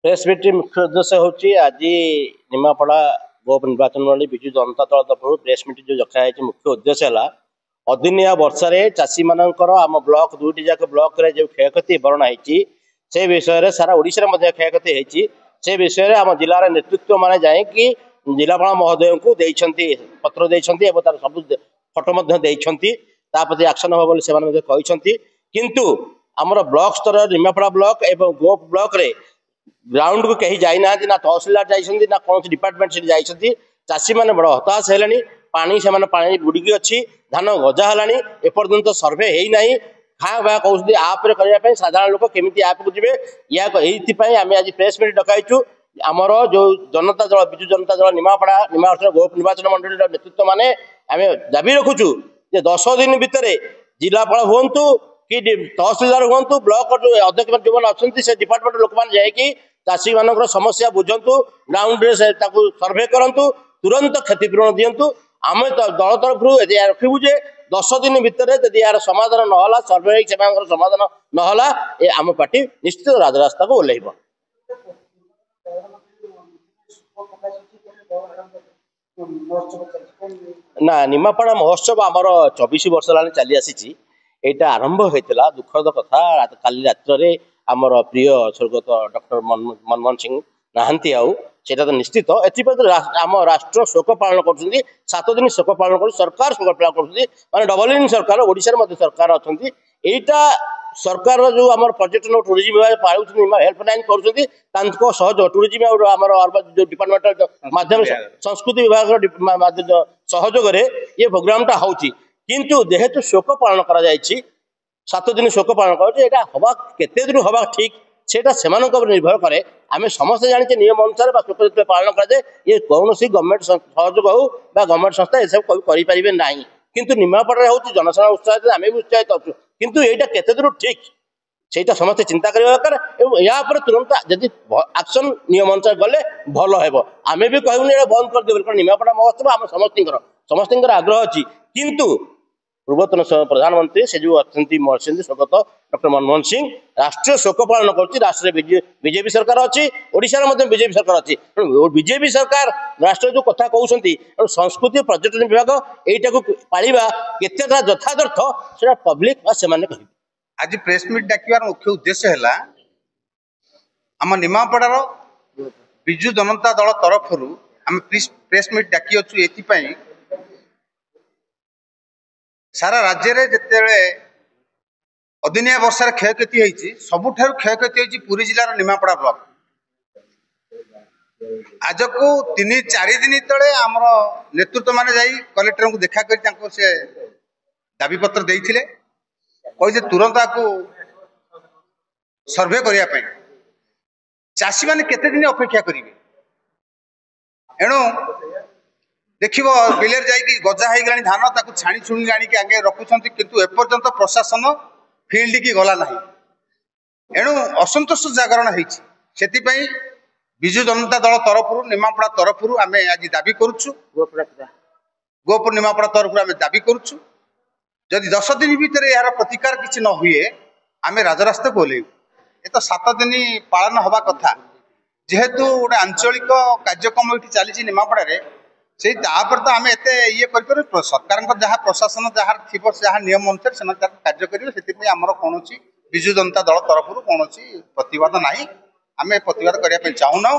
Press meet मुख्य उद्देश्य होची आज निमापड़ा गोप निर्वाचन मंडली विजु जनता दल तरफ प्रेस मीट जो रखा है मुख्य उद्देश्य है अदिनिया वर्षा चाषी मानकर आम ब्लॉक दुईटी जाक ब्लॉक रे जो क्षयक्षति वरण होती से विषय सारा ओडिशा रे क्षयक्षति होती से विषय आम जिलार नेतृत्व माने जाए कि जिलापाल महोदय को पत्र देते तार सब फटो देते प्रति एक्शन हम बोली किंतु आमर ब्लॉक स्तर निमापड़ा ब्लॉक एवं गोप ब्लॉक रे ग्राउंड को कहीं जाई ना तहसिलदार जाइछन्ती ना कौन डिपार्टमेंट से जाइछन्ती चाषी माने बड़ हताश हेलानी पानी से माने पानी बुड़की अच्छी धान गजा हेलानी एपर्यंत सर्वे हेई नाही खाँ बा कहते आप रे करबा पई साधारण लोक केमिति आप को जिवे या एथि पई आमे आज प्रेस मीट डकाइछु आमर जो जनता दल विजु जनता दल निमापड़ा गोप निर्वाचन मंडली नेतृत्व माने आमे दाबी रखुछु जे 10 दिन भितर जिलापाल हुंतु कि तहसिलदार हूँ ब्लॉक अध्यक्ष जो अच्छा से डिपार्टमेंट लोक मैंने जाकि चाषी मान समस्या बुझंतु ग्राउंड सर्वे करूँ तुरंत क्षतिपूरण दिंतु आम दल तरफ रखू जे 10 दिन भितर यदि यार समाधान नहला सर्वे से समाधान नहला आम पार्टी निश्चित राजरास्ता को ओह्लैब। ना निमापड़ा महोत्सव आमर 24 वर्ष है चली आसी एटा आरंभ होता दुखद कथा काली रात्र आमर प्रिय स्वर्गत डॉक्टर मनमोहन सिंह नहांती आउ निश्चित आम राष्ट्र शोक पालन कर 7 दिन शोक पालन कर सरकार शोक पालन कर डबल इन सरकार ओडिशा सरकार अच्छा यहीटा सरकार जो आम पर्यटन टूरिज्म विभाग पालुन हेल्पलाइन कर टूरिज्म और डिपार्टमेंट माध्यम संस्कृति विभाग सहयोग ये प्रोग्राम टा होची किंतु जेहेतु शोक पालन करा 7 दिन शोक पालन कर हवा केते दिन हवा ठीक से निर्भर करे आम समस्त जाने नियम अनुसार शोक पालन कराए ये कौन गवर्नमेंट सहयोग हो गवर्नमेंट संस्था ये सब करें ना किंतु निमापड़ा हूँ जनसाधारण उत्साहित आम भी उत्साहित अच्छु किंतु यहाँ केते दूर ठीक से समस्त चिंता करवा दरकार या तुरंत जदि एक्शन नियम अनुसार गले भल हे आम भी कहूनी बंद कर दे निमापड़ा महोत्सव आम समस्त आग्रह अच्छी किंतु पूर्वतन प्रधानमंत्री से जो अच्छा स्वर्गत डॉक्टर मनमोहन सिंह राष्ट्रीय शोक पालन कर बीजेपी सरकार अच्छी ओडिशा बीजेपी सरकार अच्छी बीजेपी सरकार राष्ट्र जो कथा कहते संस्कृति पर्यटन विभाग यहीटा पालिबा केतेटा यथार्थ से पब्लिक से आज प्रेस मीट डाकिबार मुख्य उद्देश्य है आम निमापड़ार विजु जनता दल तरफ आम प्रेस मीट डाकी अच्छु ये सारा राज्य में जिते अदिनिया वर्षा क्षयक्षति होती सबुठ क्षयक्षति पुरी जिलार निमापड़ा ब्लॉक आज को 3-4 दिन तले आमर नेतृत्व माने जाई कलेक्टर को देखा कर से दाबी पत्र देते कही तुरंत आपको सर्वे करने चाषी मैंने केते दिन अपेक्षा करेंगे एणु देखिए बिल गजा हो गला धान ताकू छाणी छुणी आगे आगे रखुंट किंतु एपर्यंत प्रशासन फिल्ड की गला ना एणु असंतोष जागरण होती विजु जनता दल तरफ निमापड़ा तरफ आम आज दाबी करुचु गोप निमापड़ा तरफ आम दाबी करुचु जदि 10 दिन भितर यार प्रतिकार किसी न हुए आम राजरास्ता को ओह्लैबु ये तो 7 दिन पालन हवा कथा जेहेतु गोटे आंचलिक कार्यक्रम ये चली निमापड़ा से तो आम एत ये सरकार जहाँ प्रशासन जहाँ थी जहाँ नियम अनुसार से कार्य करेंगे से आमर कौन विजु जनता दल तरफ कौन प्रतिवाद ना आम प्रतिवाद करने चाहूना।